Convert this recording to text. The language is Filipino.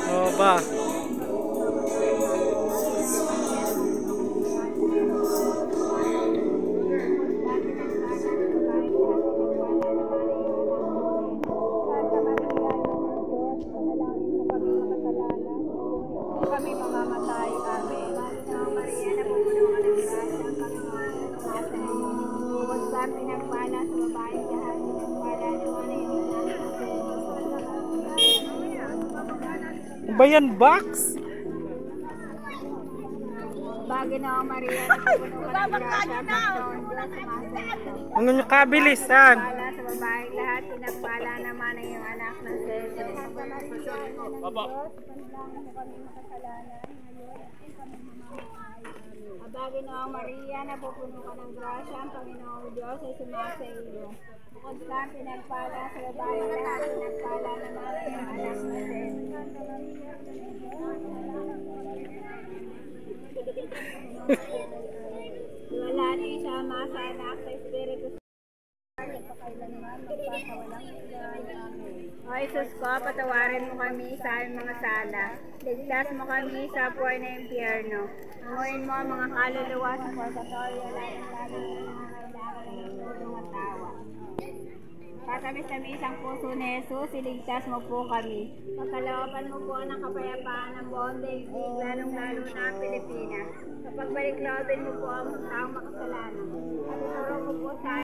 Oh, ba? Kami mamamatay, Amen. Maria, napupuno ka ng grasya, Panginoon, sumasa iyo. Bukod ka pinagpala sa babaeng lahat, pinagpala naman ay yung anak ng Jesus. Ba yan, box? Panginoon Maria, napupuno ka ng grasya, Panginoon, sumasa iyo. Ano nyo kabilisan? Pinagpala sa babaeng lahat, pinagpala naman ay yung anak ng Jesus. Baba. Panginoong Maria, napupuno ka ng grasya, ang Panginoong Diyos ay sumasa iyo. Bukod ka pinagpala sa babaeng lahat, pinagpala naman ay ang anak ng Jesus. Iwalhati sa Ama, sa Anak, sa Espiritu Santo. O Jesus ko, patawarin mo kami sa aming mga sala. Ligtas mo kami sa buhay na impyerno. Anguin mo ang mga kaluluwa sa purgatorio, lalo-lalo na mga kailangan ng tulong at tawa. Patamis-tamis ang puso ni Jesus, iligtas mo po kami. Pagkalooban mo po ng kapayapaan ng buong daigdig, lalong-lalo na ang Pilipinas. Kapag balik-loobin mo po ang taong makasalanan. At ituro mo po sa